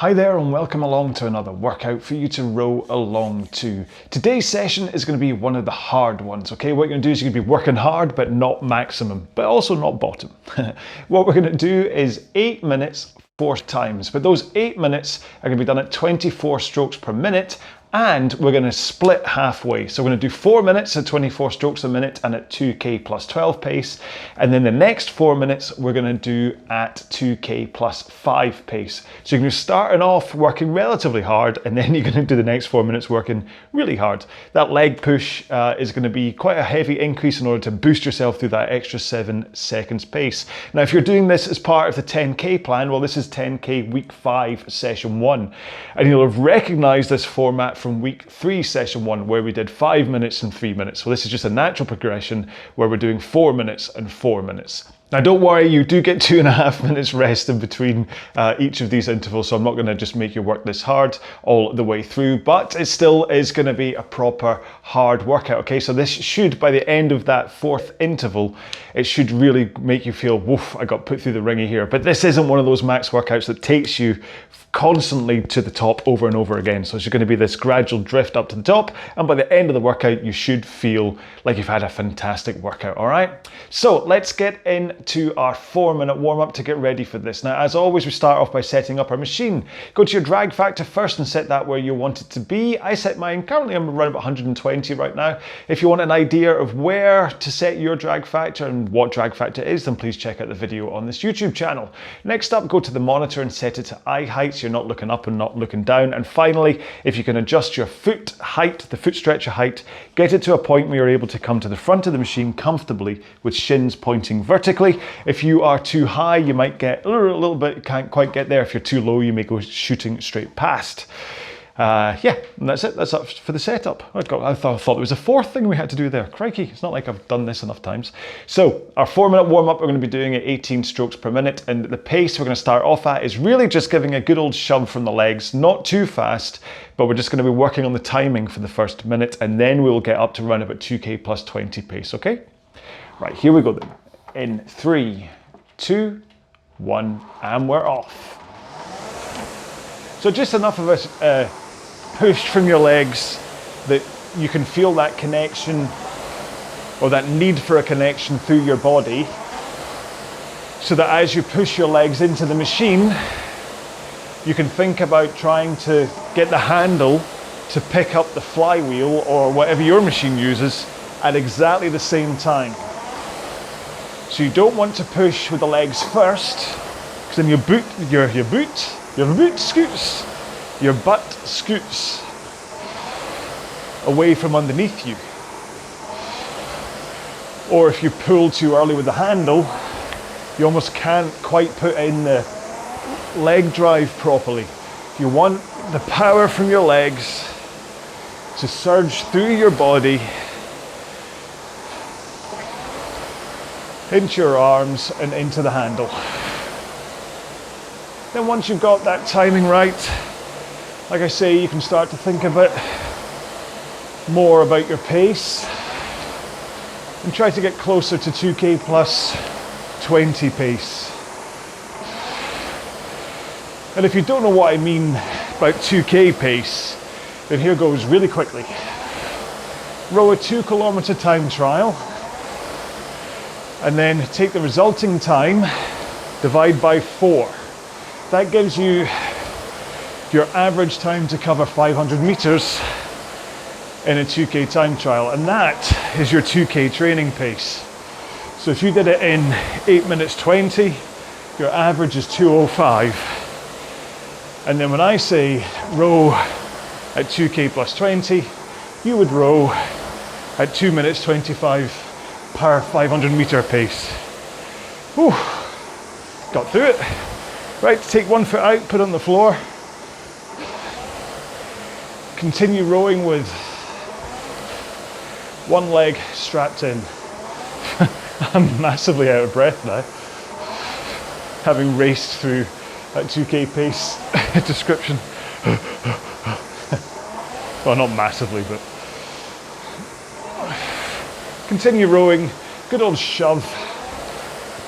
Hi there and welcome along to another workout for you to row along to. Today's session is going to be one of the hard ones, okay? What you're going to do is you're going to be working hard but not maximum, but also not bottom. What we're going to do is 8 minutes 4 times, but those 8 minutes are going to be done at 24 strokes per minute, and we're going to split halfway. So we're going to do 4 minutes at 24 strokes a minute and at 2k plus 12 pace. And then the next 4 minutes we're going to do at 2k plus 5 pace. So you're going to be starting off working relatively hard, and then you're going to do the next 4 minutes working really hard. That leg push is going to be quite a heavy increase in order to boost yourself through that extra 7 seconds pace. Now, if you're doing this as part of the 10k plan, well, this is 10k week 5 session 1. And you'll have recognized this format from week 3 session 1, where we did 5 minutes and 3 minutes. So this is just a natural progression where we're doing 4 minutes and 4 minutes. Now don't worry, you do get 2.5 minutes rest in between each of these intervals, so I'm not going to just make you work this hard all the way through, but it still is going to be a proper hard workout, okay? So this should, by the end of that 4th interval, it should really make you feel, woof, I got put through the ringer here. But this isn't one of those max workouts that takes you constantly to the top over and over again. So it's going to be this gradual drift up to the top, and by the end of the workout you should feel like you've had a fantastic workout. All right, so let's get into our 4-minute warm-up to get ready for this. Now, as always, we start off by setting up our machine. Go to your drag factor first and set that where you want it to be. I set mine, currently I'm around about 120 right now. If you want an idea of where to set your drag factor and what drag factor is, then please check out the video on this YouTube channel. Next up, go to the monitor and set it to eye height, so you're not looking up and not looking down. And finally, if you can adjust your foot height, the foot stretcher height, get it to a point where you're able to come to the front of the machine comfortably with shins pointing vertically. If you are too high, you might get a little bit, can't quite get there. If you're too low, you may go shooting straight past. Yeah, and that's it. That's up for the setup. I thought there was a 4th thing we had to do there. Crikey, it's not like I've done this enough times. So our 4-minute warm-up, we're going to be doing at 18 strokes per minute, and the pace we're going to start off at is really just giving a good old shove from the legs, not too fast, but we're just going to be working on the timing for the first minute, and then we'll get up to around about 2k plus 20 pace, okay? Right, here we go then. In 3, 2, 1, and we're off. So just enough of a push from your legs that you can feel that connection or that need for a connection through your body, so that as you push your legs into the machine, you can think about trying to get the handle to pick up the flywheel or whatever your machine uses at exactly the same time. So you don't want to push with the legs first, because then your butt scoots away from underneath you. Or if you pull too early with the handle, you almost can't quite put in the leg drive properly. You want the power from your legs to surge through your body into your arms and into the handle. Then once you've got that timing right, like I say, you can start to think a bit more about your pace and try to get closer to 2k plus 20 pace. And if you don't know what I mean about 2k pace, then here goes really quickly. Row a 2-kilometer time trial, and then take the resulting time, divide by 4. That gives you your average time to cover 500 meters in a 2k time trial, and that is your 2k training pace. So if you did it in 8 minutes 20, your average is 2:05. And then when I say row at 2k plus 20, you would row at 2 minutes 25 per 500 meter pace. Whew, got through it. Right, take one foot out, put it on the floor. Continue rowing with one leg strapped in. I'm massively out of breath now, having raced through that 2k pace description. Well, not massively, but continue rowing. Good old shove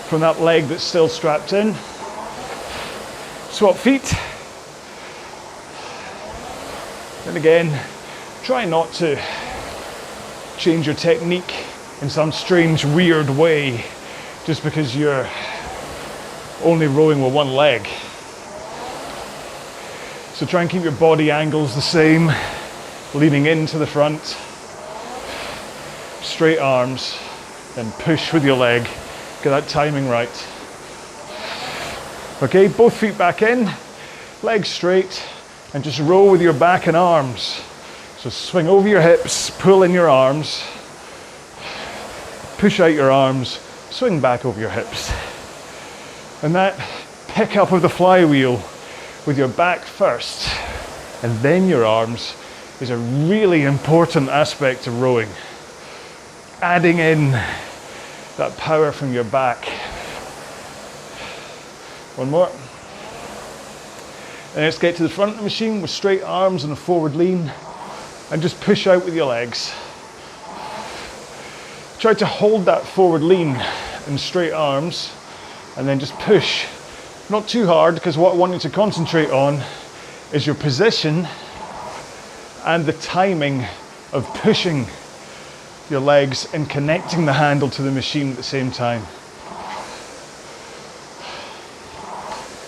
from that leg that's still strapped in. Swap feet. And again, try not to change your technique in some strange, weird way just because you're only rowing with one leg. So try and keep your body angles the same, leaning into the front, straight arms, then push with your leg, get that timing right. Okay, both feet back in, legs straight, and just row with your back and arms. So swing over your hips, pull in your arms, push out your arms, swing back over your hips. And that pickup of the flywheel with your back first and then your arms is a really important aspect of rowing. Adding in that power from your back. One more. And let's get to the front of the machine with straight arms and a forward lean and just push out with your legs. Try to hold that forward lean and straight arms and then just push. Not too hard, because what I want you to concentrate on is your position and the timing of pushing your legs and connecting the handle to the machine at the same time.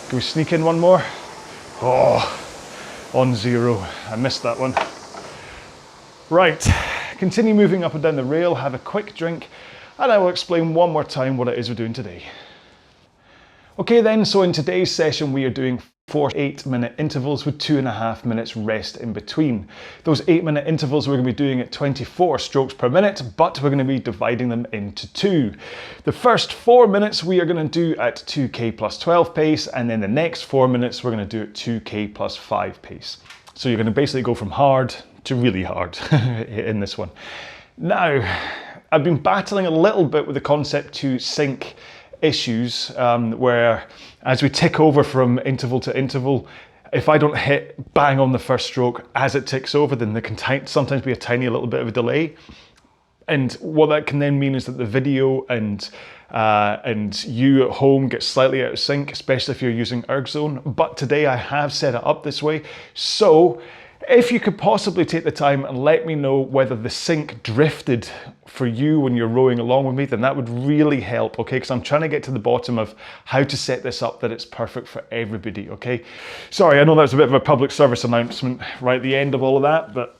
Can we sneak in one more? Oh, on 0. I missed that one. Right, continue moving up and down the rail, have a quick drink, and I will explain one more time what it is we're doing today. Okay then, so in today's session we are doing 4 8-minute intervals with 2.5 minutes rest in between. Those 8-minute intervals we're going to be doing at 24 strokes per minute, but we're going to be dividing them into 2. The first 4 minutes we are going to do at 2k plus 12 pace, and then the next 4 minutes we're going to do at 2k plus 5 pace. So you're going to basically go from hard to really hard in this one. Now, I've been battling a little bit with the concept to sync issues where as we tick over from interval to interval, if I don't hit bang on the first stroke as it ticks over, then there can sometimes be a tiny little bit of a delay. And what that can then mean is that the video and you at home get slightly out of sync, especially if you're using ErgZone. But today I have set it up this way. So if you could possibly take the time and let me know whether the sync drifted for you when you're rowing along with me, then that would really help, okay? Because I'm trying to get to the bottom of how to set this up that it's perfect for everybody, okay? Sorry, I know that was a bit of a public service announcement right at the end of all of that, but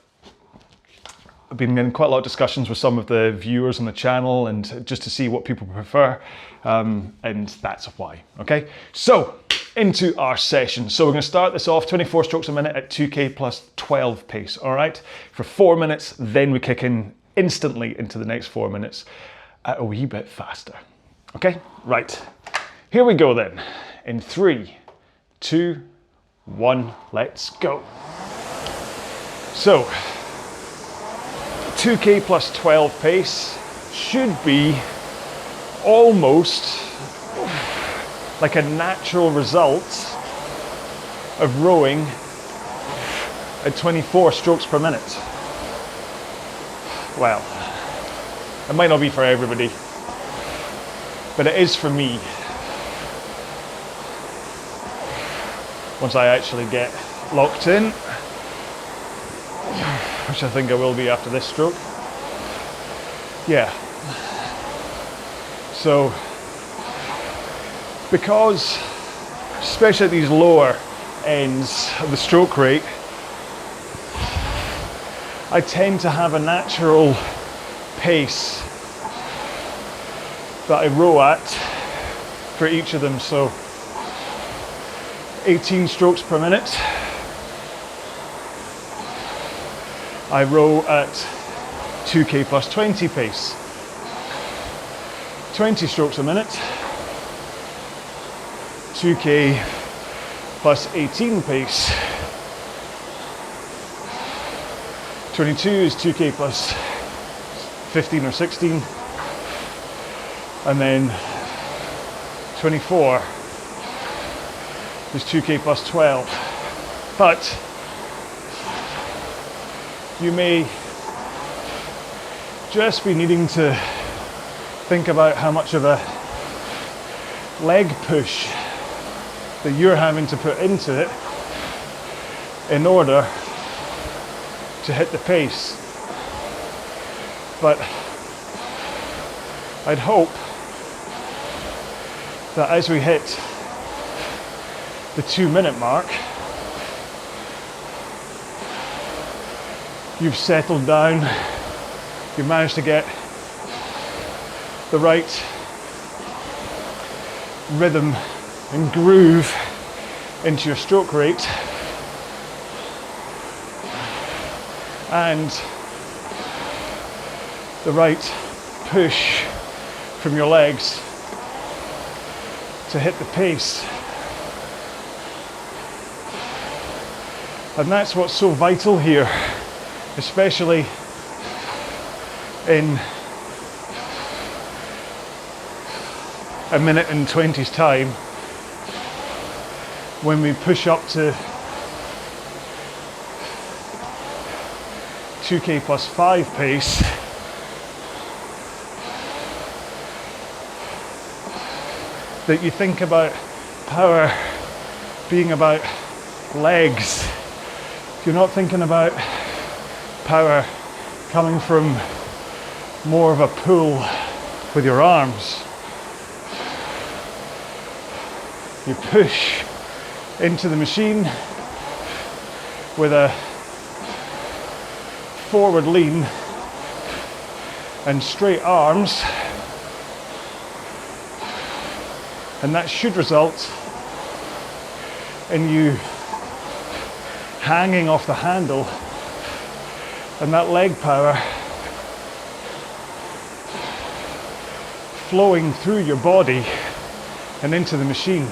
I've been in quite a lot of discussions with some of the viewers on the channel and just to see what people prefer, and that's why, okay? So, into our session. So we're going to start this off 24 strokes a minute at 2k plus 12 pace, all right? For 4 minutes, then we kick in instantly into the next 4 minutes at a wee bit faster, okay? Right, here we go then. In 3, 2, 1, let's go. So, 2k plus 12 pace should be almost like a natural result of rowing at 24 strokes per minute. Well, it might not be for everybody, but it is for me. Once I actually get locked in, which I think I will be after this stroke. Yeah. So, because, especially at these lower ends of the stroke rate, I tend to have a natural pace that I row at for each of them. So 18 strokes per minute, I row at 2k plus 20 pace. 20 strokes a minute, 2k plus 18 pace. 22 is 2k plus 15 or 16, and then 24 is 2k plus 12. But you may just be needing to think about how much of a leg push that you're having to put into it in order to hit the pace. But I'd hope that as we hit the 2-minute mark, you've settled down, you've managed to get the right rhythm and groove into your stroke rate, and the right push from your legs to hit the pace. And that's what's so vital here, especially in a minute and 20's time, when we push up to 2K+5 pace. That you think about power being about legs. You're not thinking about power coming from more of a pull with your arms. You push into the machine with a forward lean and straight arms, and that should result in you hanging off the handle and that leg power flowing through your body and into the machine.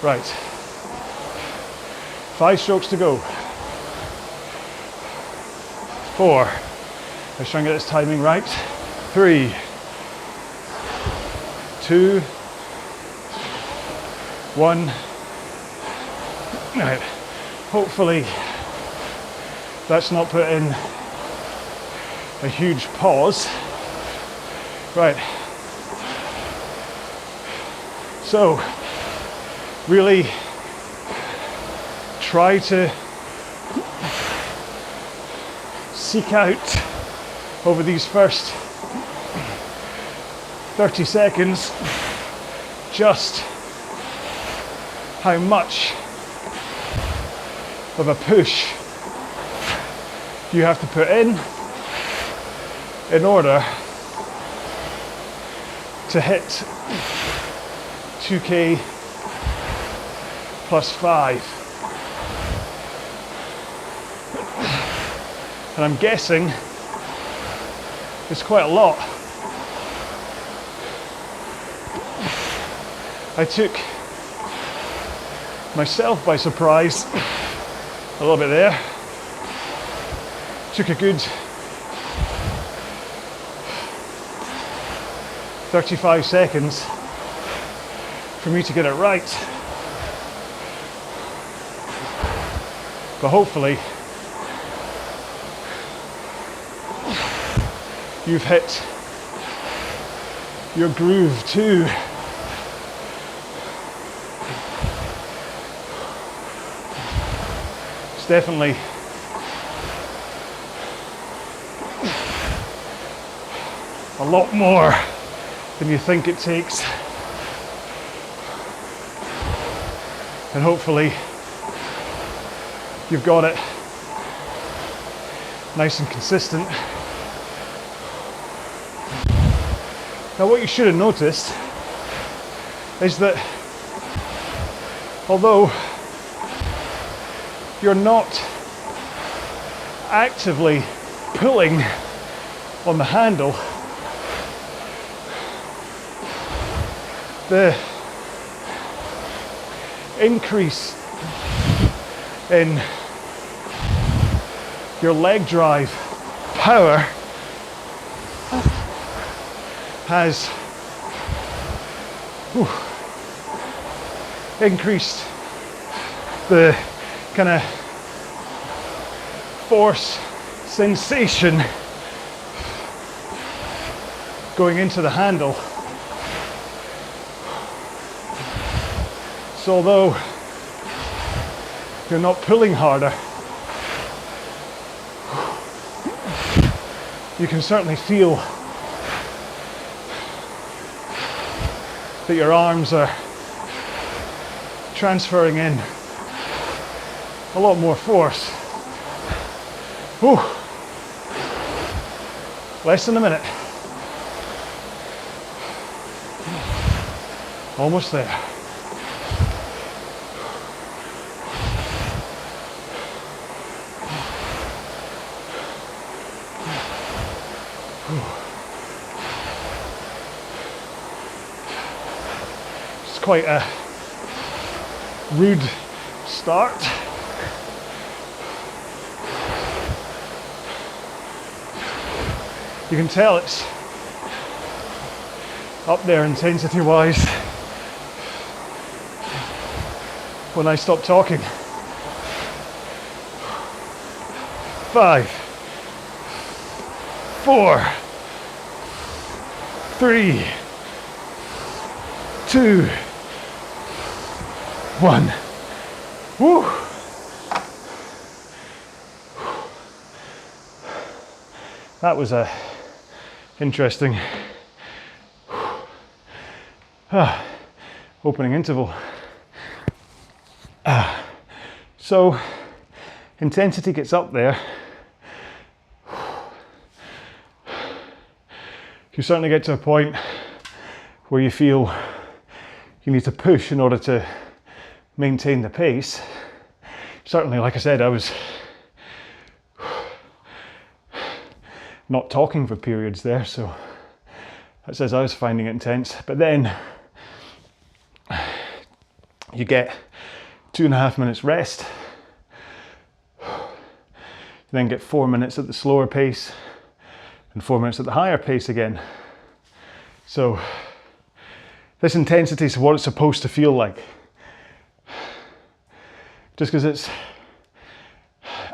Right, 5 strokes to go. 4, let's try and get this timing right. 3, 2, 1. Right, hopefully that's not put in a huge pause. Right, so really try to seek out over these first 30 seconds just how much of a push you have to put in order to hit 2K+5. And I'm guessing it's quite a lot. I took myself by surprise a little bit there. Took a good 35 seconds for me to get it right. But hopefully you've hit your groove too. It's definitely a lot more than you think it takes. And hopefully you've got it nice and consistent. Now what you should have noticed is that although you're not actively pulling on the handle, the increase in your leg drive power has increased the kind of force sensation going into the handle. So although you're not pulling harder, you can certainly feel that your arms are transferring in a lot more force. Whew. Less than a minute. Almost there. It's quite a rude start. You can tell it's up there intensity wise when I stop talking. 5, 4, 3, 2, 1. Woo! That was a interesting opening interval. So intensity gets up there. You certainly get to a point where you feel you need to push in order to maintain the pace. Certainly, like I said, I was not talking for periods there, so that says I was finding it intense. But then you get 2.5 minutes rest, you then get 4 minutes at the slower pace and 4 minutes at the higher pace again. So this intensity is what it's supposed to feel like. Just because it's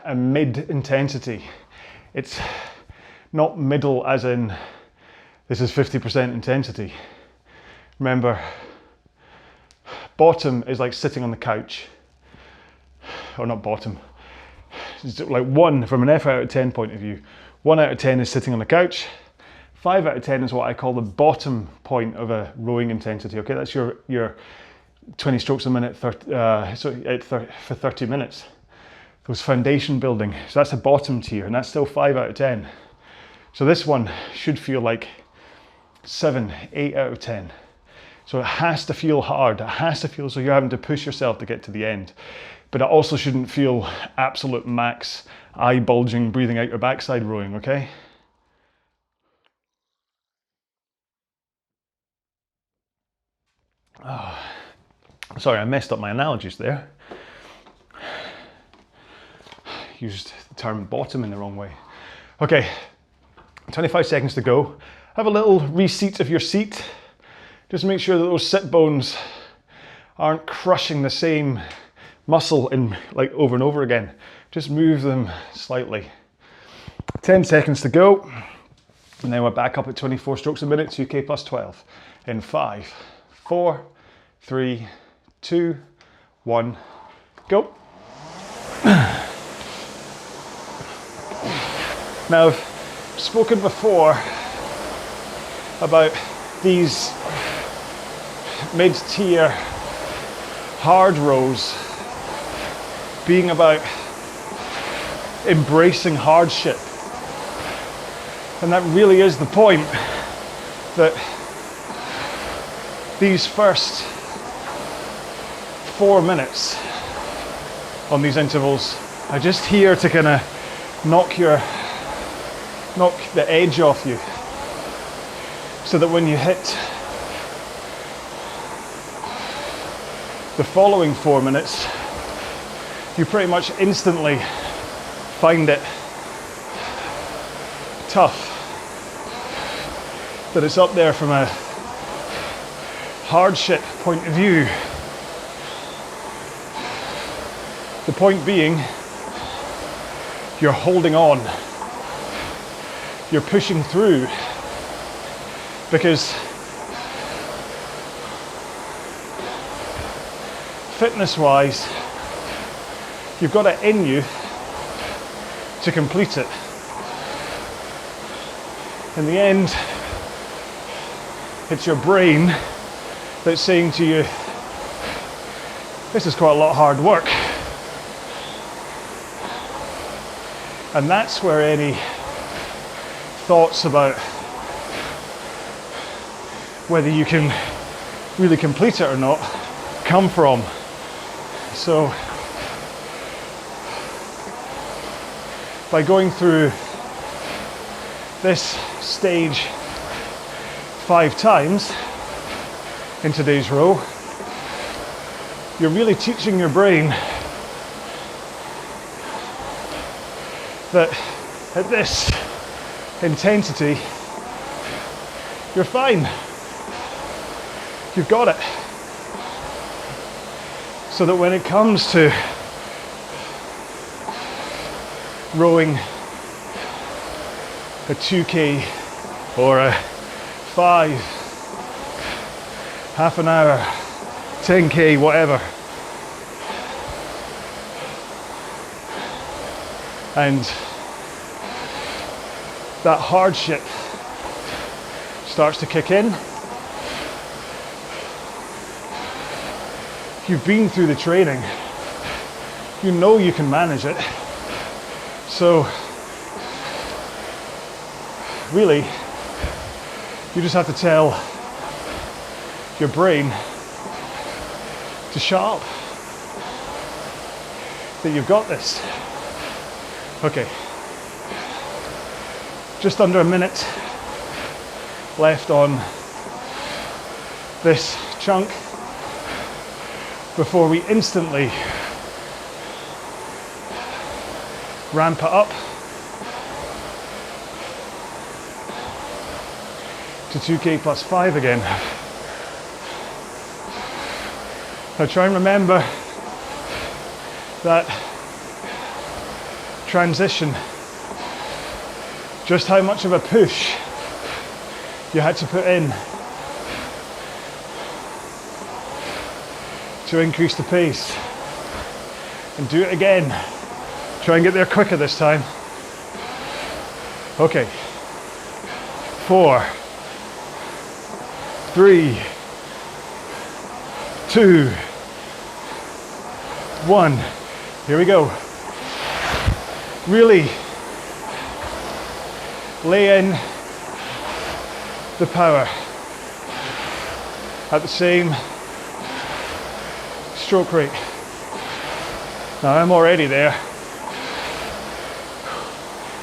a mid-intensity, it's not middle as in this is 50% intensity. Remember, bottom is like sitting on the couch, or not bottom, it's like 1 from an F out of 10 point of view. 1 out of 10 is sitting on the couch. 5 out of 10 is what I call the bottom point of a rowing intensity. Okay, that's your 20 strokes a minute for 30 minutes. Those foundation building. So that's the bottom tier, and that's still 5 out of 10. So this one should feel like 7, 8 out of 10. So it has to feel hard. It has to feel so you're having to push yourself to get to the end. But it also shouldn't feel absolute max, eye bulging, breathing out your backside rowing, okay? Oh, sorry, I messed up my analogies there. Used the term bottom in the wrong way. Okay, 25 seconds to go. Have a little reseat of your seat. Just make sure that those sit bones aren't crushing the same muscle in like over and over again. Just move them slightly. 10 seconds to go. And then we're back up at 24 strokes a minute, 2K plus 12. In 5, 4, 3, 2, 1, go. Now, I've spoken before about these mid-tier hard rows being about embracing hardship. And that really is the point, that these first 4 minutes on these intervals are just here to kind of knock the edge off you, so that when you hit the following 4 minutes, you pretty much instantly find it tough, that it's up there from a hardship point of view. The point being, you're holding on, you're pushing through, because fitness wise, You've got it in you to complete it. In the end, it's your brain that's saying to you, this is quite a lot of hard work. And that's where any thoughts about whether you can really complete it or not come from. So by going through this stage 5 times in today's row, you're really teaching your brain that at this intensity, you're fine. You've got it. So that when it comes to rowing a 2K or a 5, half an hour, 10K, whatever, and that hardship starts to kick in, you've been through the training, you know you can manage it. So really, you just have to tell your brain to shut up, that you've got this. Okay, just under a minute left on this chunk before we instantly ramp it up to 2K plus 5 again. Now try and remember that transition, just how much of a push you had to put in to increase the pace, and do it again. Try and get there quicker this time. Okay, 4, 3, 2, 1. Here we go. Really lay in the power at the same stroke rate. Now I'm already there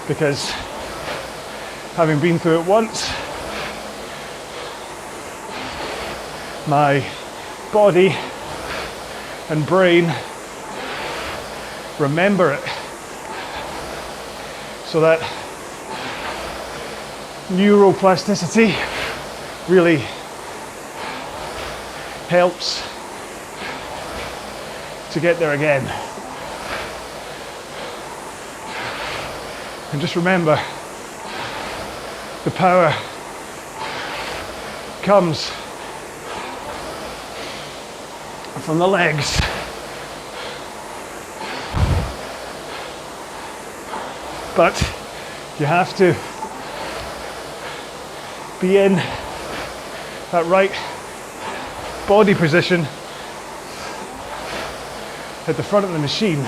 because having been through it once, my body and brain remember it. So that neuroplasticity really helps to get there again. And just remember, the power comes from the legs. But you have to be in that right body position at the front of the machine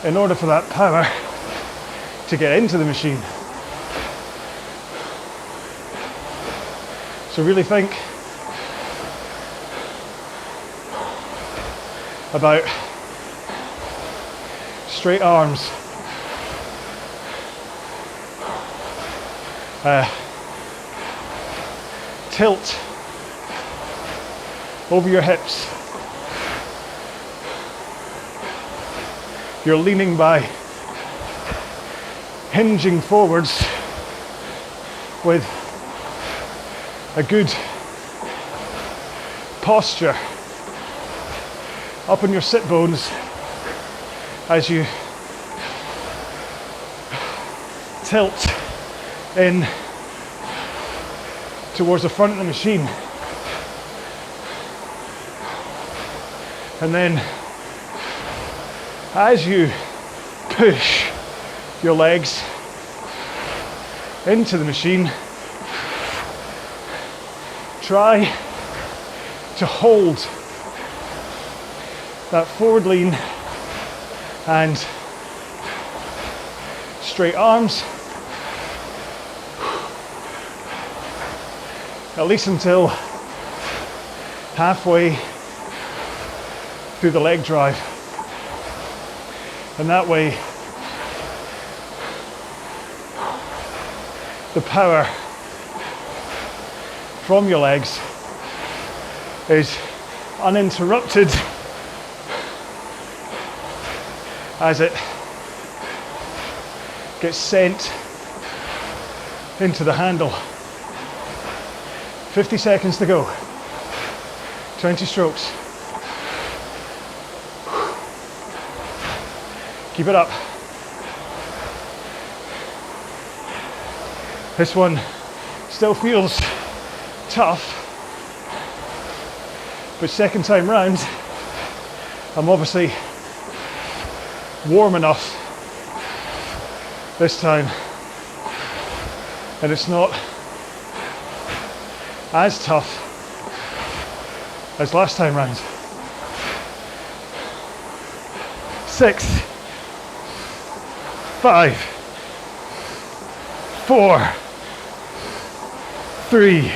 in order for that power to get into the machine. So really think about straight arms, tilt over your hips. You're leaning by hinging forwards with a good posture up on your sit bones as you tilt in towards the front of the machine. And then as you push your legs into the machine, try to hold that forward lean and straight arms, at least until halfway through the leg drive. And that way, the power from your legs is uninterrupted as it gets sent into the handle. 50 seconds to go. 20 strokes. Keep it up. This one still feels tough, but second time round, I'm obviously warm enough this time, and it's not as tough as last time round. 6, 5, 4, 3,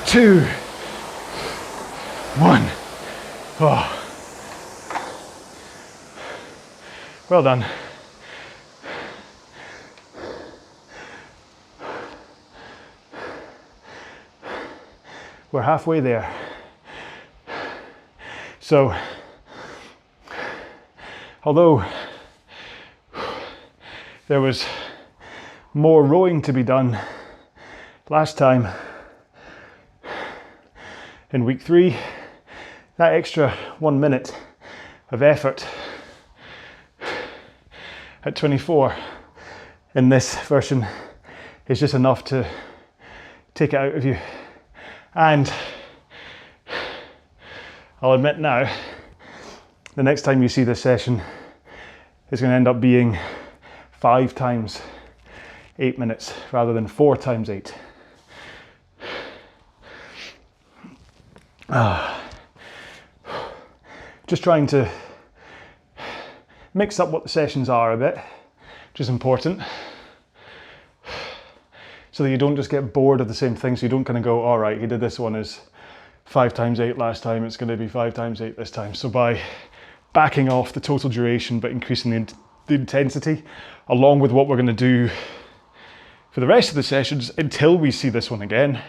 2, 1. Oh. Well done. We're halfway there. So, although there was more rowing to be done last time in week 3, that extra 1 minute of effort at 24 in this version is just enough to take it out of you. And I'll admit now, the next time you see this session is going to end up being 5 times 8 minutes rather than 4 times 8. Just trying to mix up what the sessions are a bit, which is important, so that you don't just get bored of the same thing, so you don't kind of go, all right, he did this one as 5 times 8 last time, it's going to be 5 times 8 this time. So by backing off the total duration but increasing the intensity, along with what we're going to do for the rest of the sessions until we see this one again,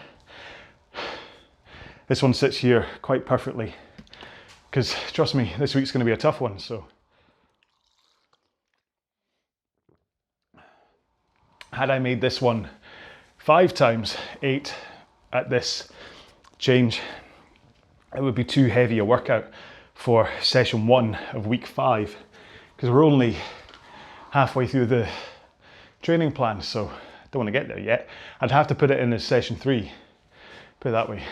this one sits here quite perfectly, because trust me, this week's going to be a tough one. So had I made this one 5 times 8 at this change, it would be too heavy a workout for session 1 of week 5, because we're only halfway through the training plan, so I don't want to get there yet. I'd have to put it in as session 3, put it that way,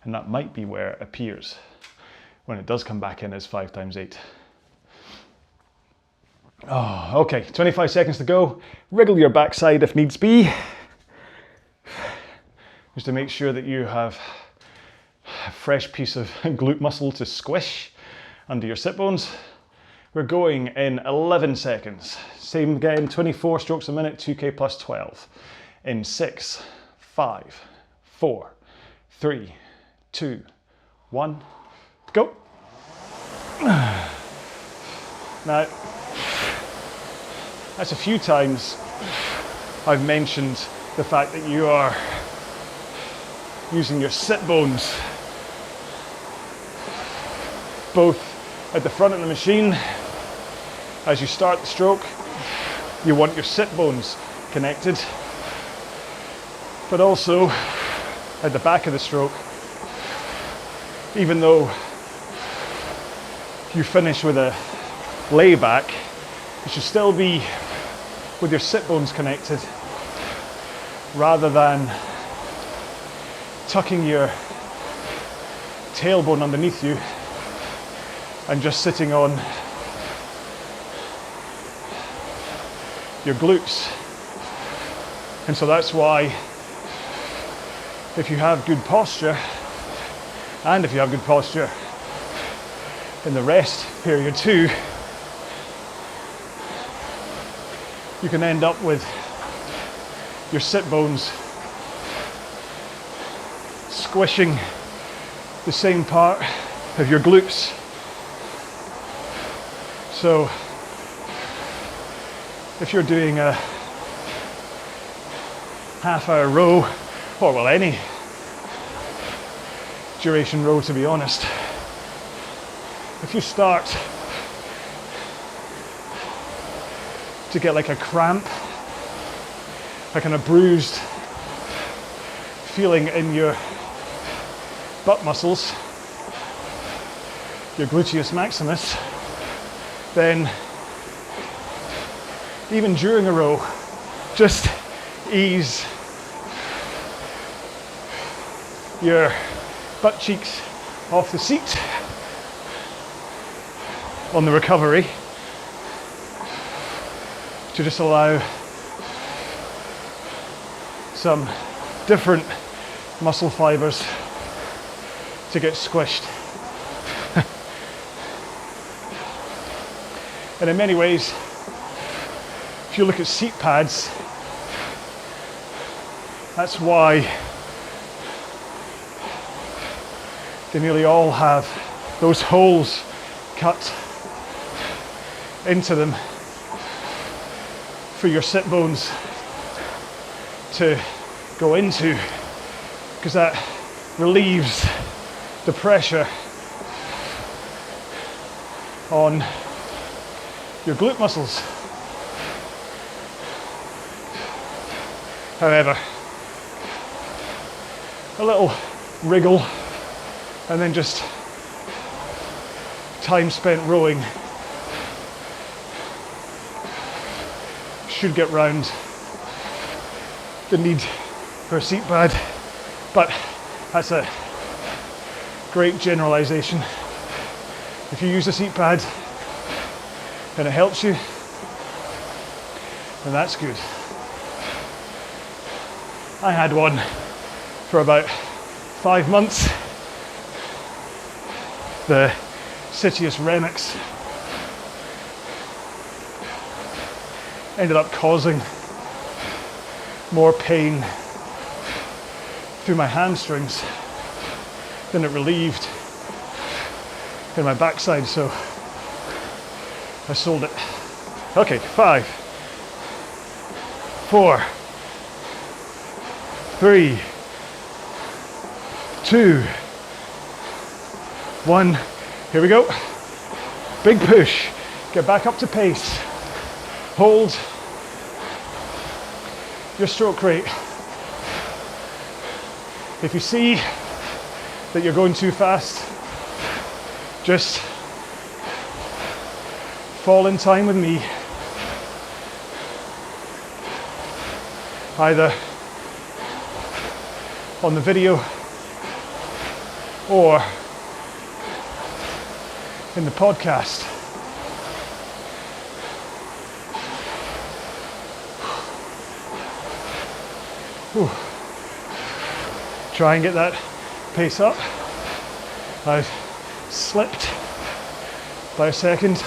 and that might be where it appears when it does come back in as 5 times 8. Oh, okay, 25 seconds to go. Wriggle your backside if needs be, just to make sure that you have a fresh piece of glute muscle to squish under your sit bones. We're going in 11 seconds. Same again, 24 strokes a minute, 2K plus 12. In 6, 5, 4, 3, 2, 1, go. Now, that's a few times I've mentioned the fact that you are using your sit bones both at the front of the machine. As you start the stroke, you want your sit bones connected, but also at the back of the stroke, even though you finish with a layback, you should still be with your sit bones connected rather than tucking your tailbone underneath you and just sitting on your glutes. And so that's why if you have good posture, and if you have good posture in the rest period too, you can end up with your sit bones squishing the same part of your glutes. So if you're doing a half-hour row, or well, any duration row to be honest, if you start to get like a cramp, like kind of bruised feeling in your butt muscles, your gluteus maximus, then even during a row, just ease your butt cheeks off the seat on the recovery to just allow some different muscle fibers to get squished. And in many ways, if you look at seat pads, that's why they nearly all have those holes cut into them for your sit bones to go into, because that relieves the pressure on your glute muscles. However, a little wriggle and then just time spent rowing should get round the need for a seat pad, but that's a great generalization. If you use a seat pad and it helps you, then that's good. I had one for about 5 months, the Citius Remix. Ended up causing more pain through my hamstrings than it relieved in my backside, so I sold it. Okay, 5, 4, 3, 2, 1. Here we go. Big push. Get back up to pace. Hold your stroke rate. If you see that you're going too fast, just fall in time with me. Either on the video or in the podcast. Whew. Try and get that pace up. I've slipped by a second,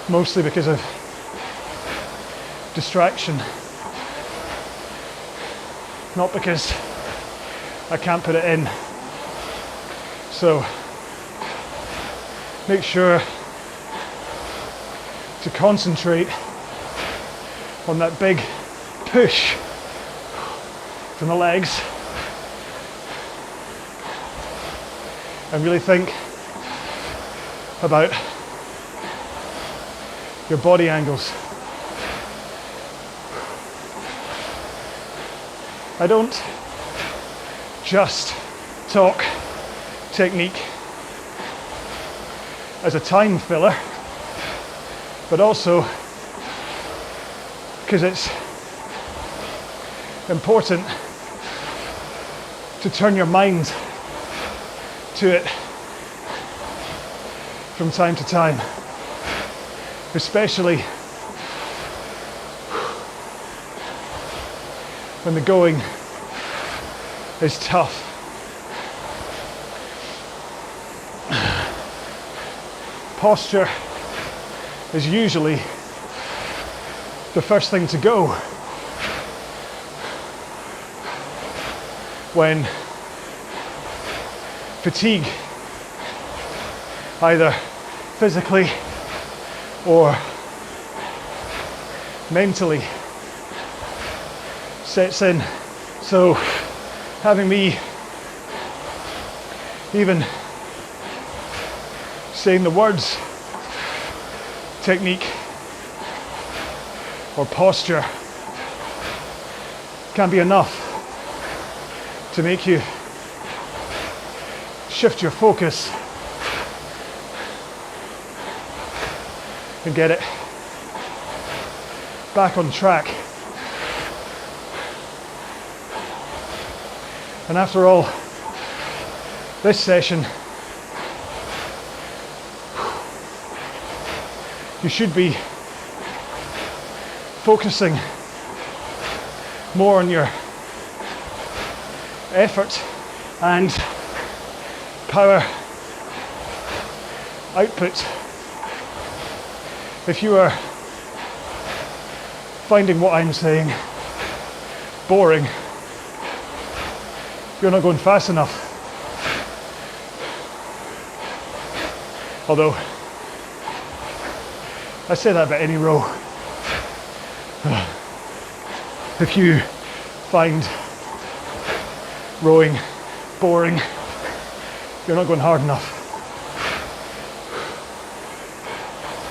mostly because of distraction, not because I can't put it in. So make sure to concentrate on that big push from the legs and really think about your body angles. I don't just talk technique as a time filler, but also because it's important to turn your mind to it from time to time, especially when the going is tough. Posture is usually the first thing to go when fatigue, either physically or mentally, sets in. So having me even saying the words technique or posture can be enough to make you shift your focus and get it back on track. And after all, this session, you should be focusing more on your effort and power output. If you are finding what I'm saying boring, you're not going fast enough. Although, I say that about any row. If you find rowing boring, you're not going hard enough.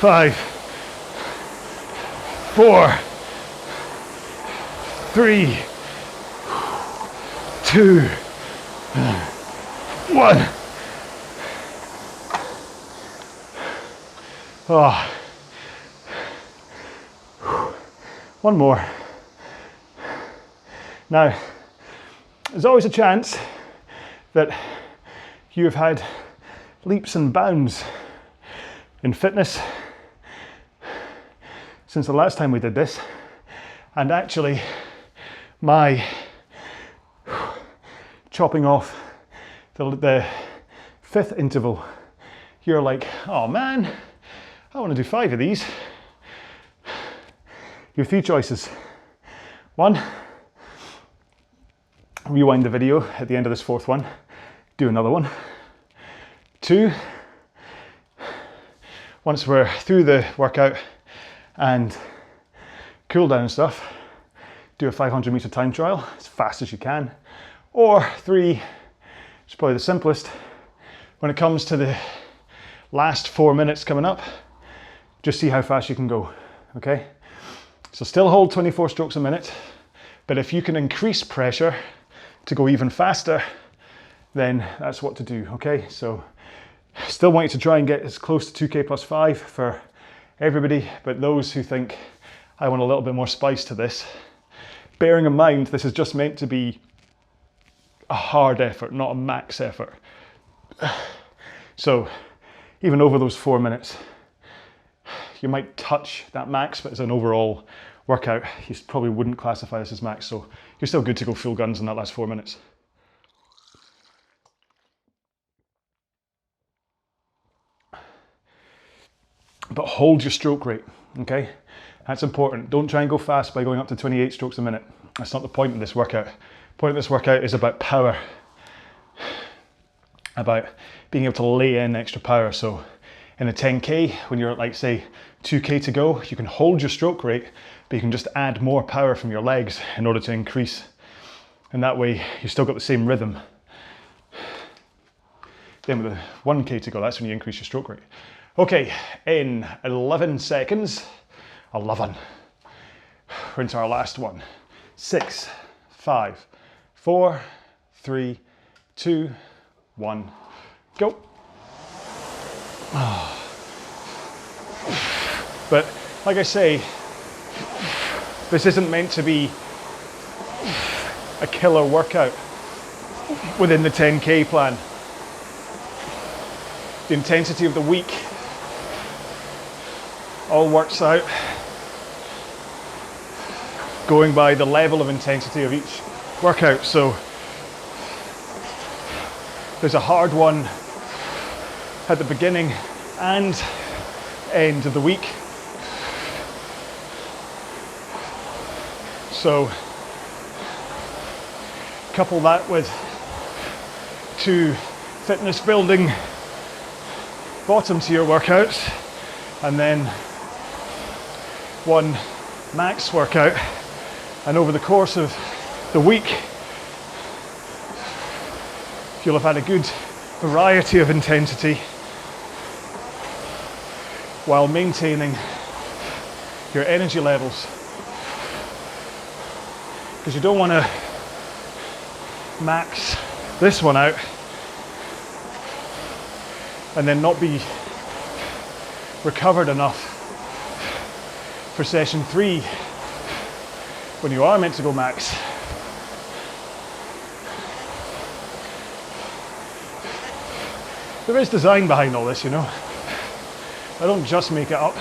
5, 4, 3, 2, 1. Oh. One more. Now, there's always a chance that you have had leaps and bounds in fitness since the last time we did this, and actually my chopping off the fifth interval, you're like, oh man, I want to do 5 of these. You have 3 choices. 1, rewind the video at the end of this 4th one, do another one. 2, once we're through the workout and cool down stuff, do a 500 meter time trial as fast as you can. Or 3, which is probably the simplest, when it comes to the last 4 minutes coming up, just see how fast you can go, okay? So still hold 24 strokes a minute, but if you can increase pressure to go even faster, then that's what to do, okay? So still want you to try and get as close to 2K+5 for everybody, but those who think I want a little bit more spice to this, bearing in mind this is just meant to be a hard effort, not a max effort. So even over those 4 minutes, you might touch that max, but as an overall workout, you probably wouldn't classify this as max, so you're still good to go full guns in that last 4 minutes. But hold your stroke rate, okay? That's important. Don't try and go fast by going up to 28 strokes a minute. That's not the point of this workout. The point of this workout is about power, about being able to lay in extra power. So in a 10K, when you're at like say 2K to go, you can hold your stroke rate, but you can just add more power from your legs in order to increase. And that way you've still got the same rhythm. Then with a 1K to go, that's when you increase your stroke rate. Okay, in 11 seconds, 11. We're into our last one. 6, 5, 4, 3, 2, 1, go. But like I say, this isn't meant to be a killer workout. within the 10K plan. The intensity of the week all works out going by the level of intensity of each workout. So there's a hard one at the beginning and end of the week. So couple that with 2 fitness building bottom tier workouts and then 1 max workout, and over the course of the week you'll have had a good variety of intensity while maintaining your energy levels, because you don't want to max this one out and then not be recovered enough for session 3 when you are meant to go max. There is design behind all this, you know. I don't just make it up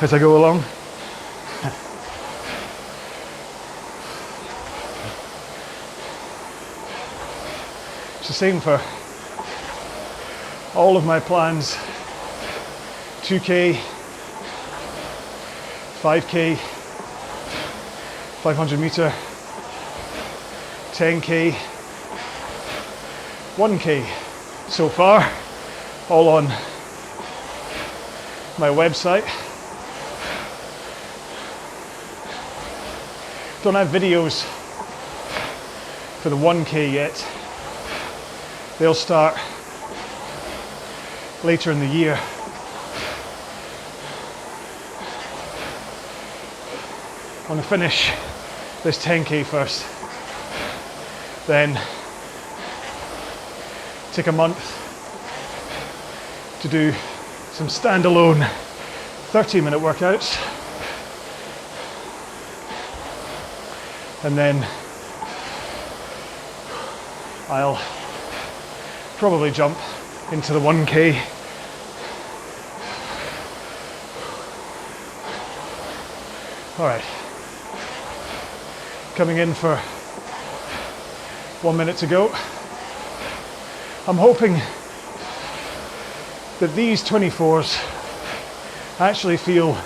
as I go along. It's the same for all of my plans. 2K, 5K, 500 meter, 10K, 1K so far, all on my website. Don't have videos for the 1K yet. They'll start later in the year. I want to finish this 10K first, then take a month to do some standalone 30-minute workouts, and then I'll probably jump into the 1K. All right, coming in for 1 minute to go. I'm hoping that these 24s actually feel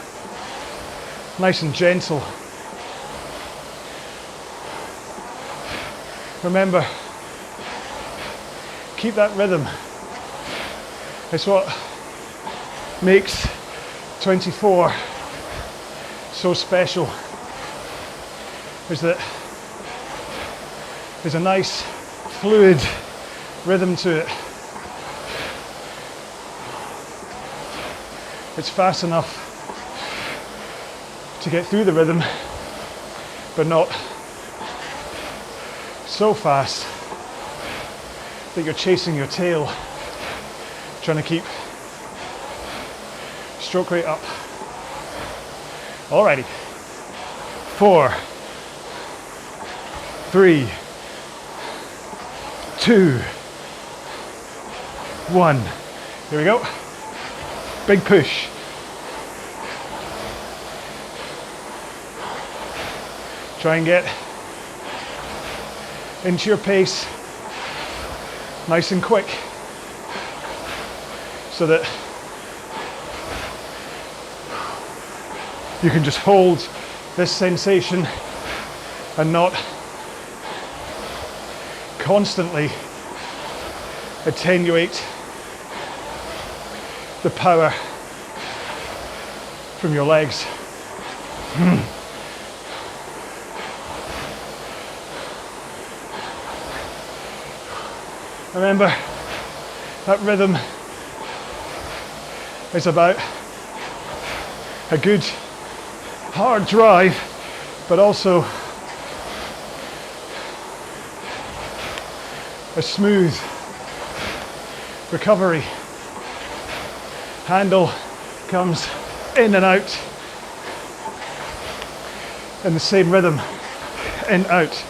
nice and gentle. Remember, keep that rhythm. It's what makes 24 so special, is that there's a nice fluid rhythm to it. It's fast enough to get through the rhythm, but not so fast that you're chasing your tail, trying to keep stroke rate up. Alrighty, 4, 3, 2, 1. Here we go. Big push. Try and get into your pace nice and quick, so that you can just hold this sensation and not constantly attenuate the power from your legs. Remember, that rhythm is about a good hard drive, but also a smooth recovery. Handle comes in and out in the same rhythm, in, out,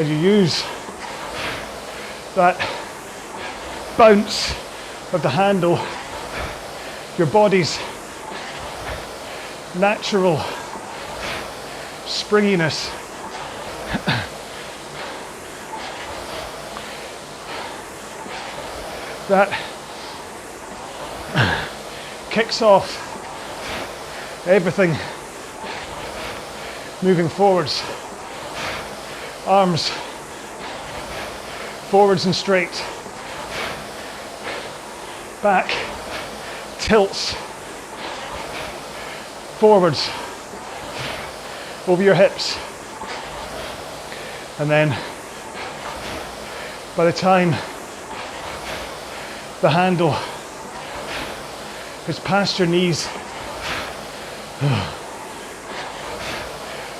as you use that bounce of the handle, your body's natural springiness that kicks off everything moving forwards, arms forwards and straight, back tilts forwards over your hips, and then by the time the handle is past your knees,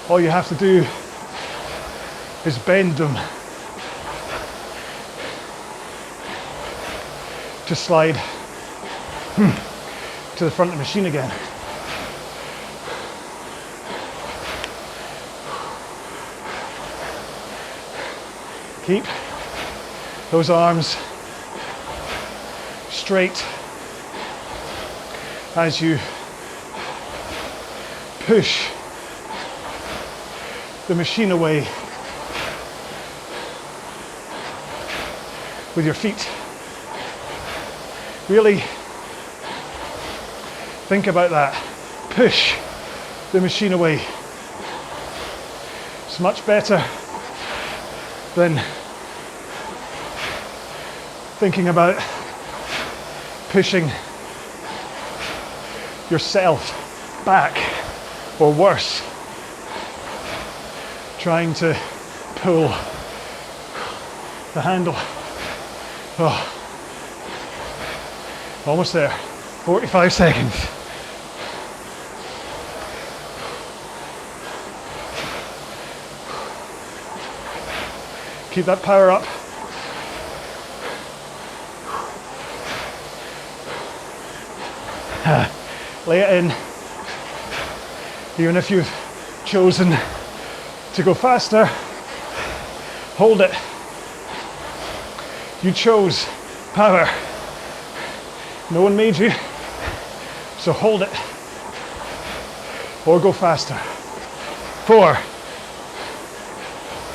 all you have to do is bend them to slide to the front of the machine again. Keep those arms straight as you push the machine away with your feet. Really think about that. Push the machine away. It's much better than thinking about pushing yourself back, or worse, trying to pull the handle. Oh, almost there. 45 seconds. Keep that power up. Lay it in. Even if you've chosen to go faster, hold it. You chose power. No one made you, so hold it or go faster. 4,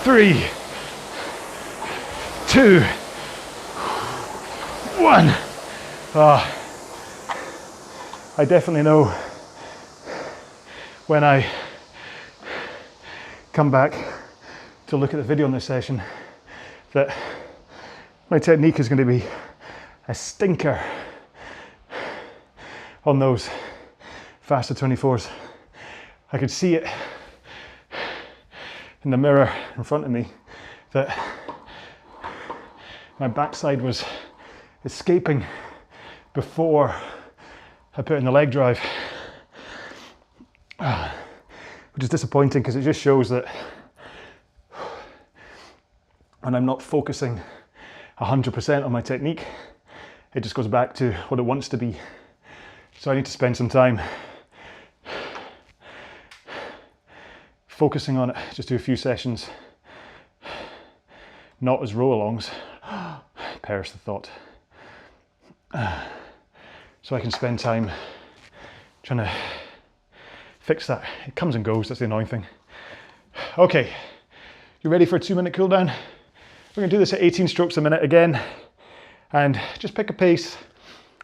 3, 2, 1. I definitely know when I come back to look at the video on this session that my technique is going to be a stinker on those faster 24s. I could see it in the mirror in front of me that my backside was escaping before I put in the leg drive, which is disappointing because it just shows that when I'm not focusing 100% on my technique, it just goes back to what it wants to be. So I need to spend some time focusing on it, just do a few sessions, not as RowAlongs, perish the thought. So I can spend time trying to fix that. It comes and goes, that's the annoying thing. Okay, you ready for a 2-minute cool down? We're gonna do this at 18 strokes a minute again, and just pick a pace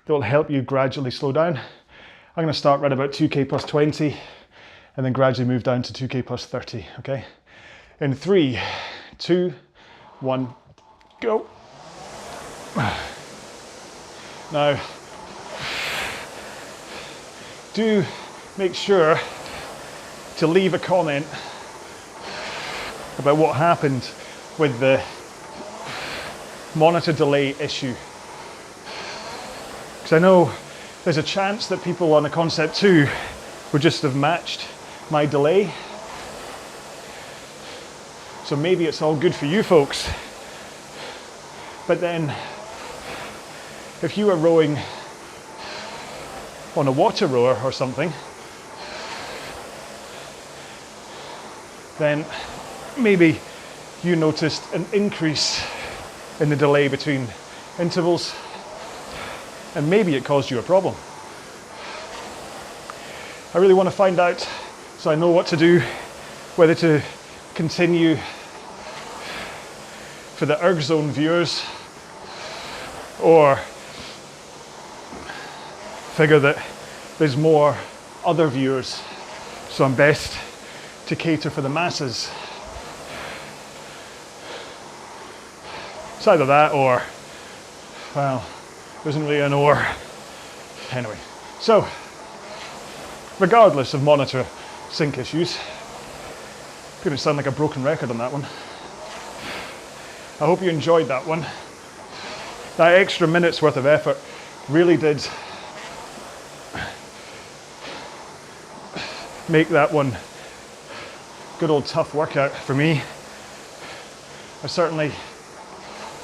that will help you gradually slow down. I'm gonna start right about 2K plus 20, and then gradually move down to 2K plus 30, okay? In 3, 2, 1, go. Now, do make sure to leave a comment about what happened with the monitor delay issue. Because I know there's a chance that people on a Concept 2 would just have matched my delay. So maybe it's all good for you folks. But then, if you are rowing on a water rower or something, then maybe you noticed an increase in the delay between intervals, and maybe it caused you a problem. I really want to find out so I know what to do, whether to continue for the erg zone viewers or figure that there's more other viewers, so I'm best to cater for the masses. It's either that or, well, there isn't really an or. Anyway, so regardless of monitor sync issues, I'm going to sound like a broken record on that one. I hope you enjoyed that one. That extra minute's worth of effort really did make that one good old tough workout for me. I certainly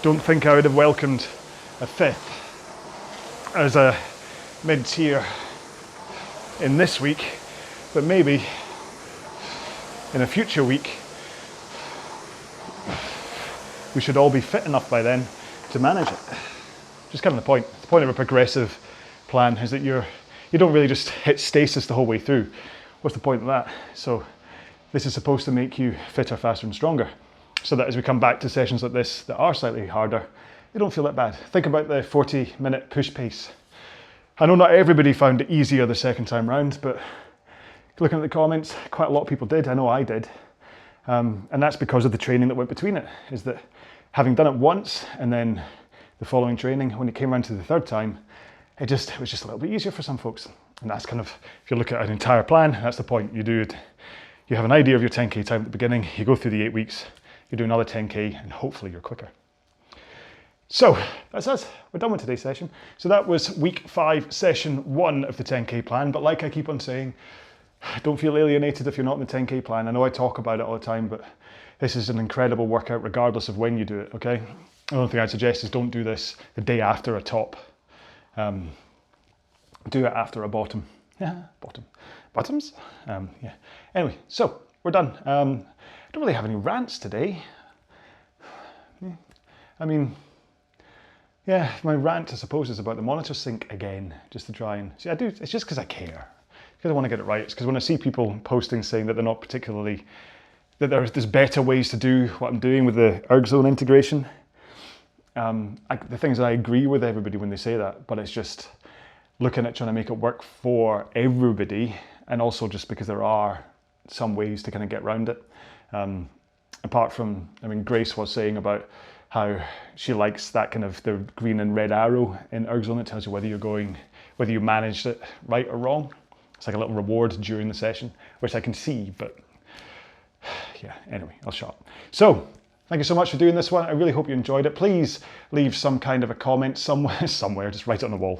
don't think I would have welcomed a fifth as a mid-tier in this week, but maybe in a future week we should all be fit enough by then to manage it. Just kind of the point. The point of a progressive plan is that you don't really just hit stasis the whole way through. What's the point of that? So this is supposed to make you fitter, faster and stronger, so that as we come back to sessions like this that are slightly harder, you don't feel that bad. Think about the 40-minute push pace. I know not everybody found it easier the second time round, but looking at the comments, quite a lot of people did. I know I did. And that's because of the training that went between it, is that having done it once and then the following training, when it came around to the third time, it was just a little bit easier for some folks. And that's kind of, if you look at an entire plan, that's the point. You do it, you have an idea of your 10K time at the beginning, you go through the 8 weeks, you do another 10K, and hopefully you're quicker. So that's us. We're done with today's session. So that was week 5, session 1 of the 10K plan. But like I keep on saying, don't feel alienated if you're not in the 10K plan. I know I talk about it all the time, but this is an incredible workout regardless of when you do it, okay? The only thing I'd suggest is don't do this the day after a top. Do it after a bottom. Yeah, bottoms? Yeah. Anyway, so we're done. I don't really have any rants today. I mean, yeah, my rant, I suppose, is about the monitor sync again, just to try and, see, I do, it's just because I care. Because I want to get it right. It's because when I see people posting saying that they're not particularly, that there's better ways to do what I'm doing with the erg zone integration. The thing is, I agree with everybody when they say that, but it's just looking at trying to make it work for everybody, and also just because there are some ways to kind of get around it. Apart from, I mean, Grace was saying about how she likes that kind of the green and red arrow in erg zone that tells you whether you managed it right or wrong. It's like a little reward during the session, which I can see, but yeah, anyway, I'll shut up. So, thank you so much for doing this one. I really hope you enjoyed it. Please leave some kind of a comment somewhere, just write it on the wall.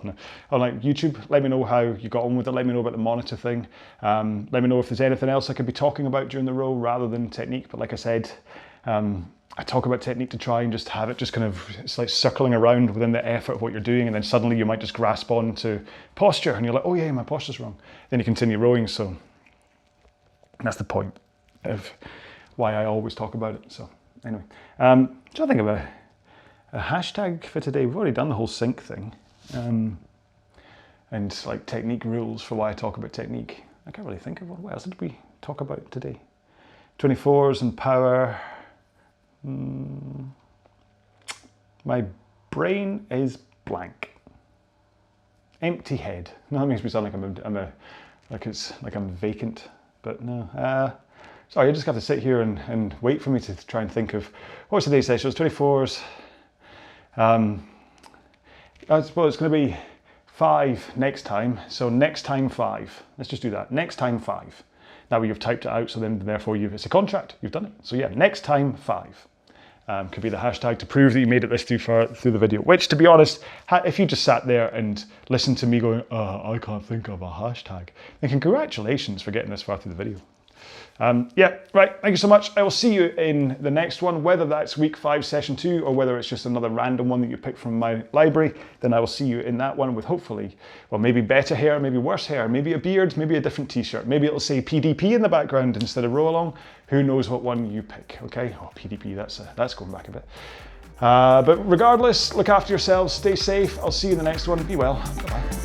On like YouTube, let me know how you got on with it. Let me know about the monitor thing. Let me know if there's anything else I could be talking about during the row rather than technique. But like I said, I talk about technique to try and just have it just kind of, it's like circling around within the effort of what you're doing, and then suddenly you might just grasp on to posture and you're like, oh yeah, my posture's wrong. Then you continue rowing, so that's the point of why I always talk about it. So anyway, trying to think of a hashtag for today. We've already done the whole sync thing, and like technique rules for why I talk about technique. I can't really think of what else did we talk about today. 24s and power. My brain is blank. Empty head. No, that makes me sound like I'm vacant, but no. Sorry, I just have to sit here and wait for me to try and think of what's today's session. It's 24s. I suppose it's going to be 5 next time. So next time 5. Let's just do that. Next time 5. Now you've typed it out, so then therefore it's a contract. You've done it. So yeah, next time 5. Could be the hashtag to prove that you made it this too far through the video. Which, to be honest, if you just sat there and listened to me going, I can't think of a hashtag, then congratulations for getting this far through the video. Yeah, right, thank you so much. I will see you in the next one, whether that's week 5, session 2, or whether it's just another random one that you pick from my library. Then I will see you in that one with hopefully, well, maybe better hair, maybe worse hair, maybe a beard, maybe a different t-shirt. Maybe it'll say PDP in the background instead of RowAlong. Who knows what one you pick, okay? Oh, PDP, that's going back a bit. But regardless, look after yourselves, stay safe. I'll see you in the next one. Be well. Bye-bye.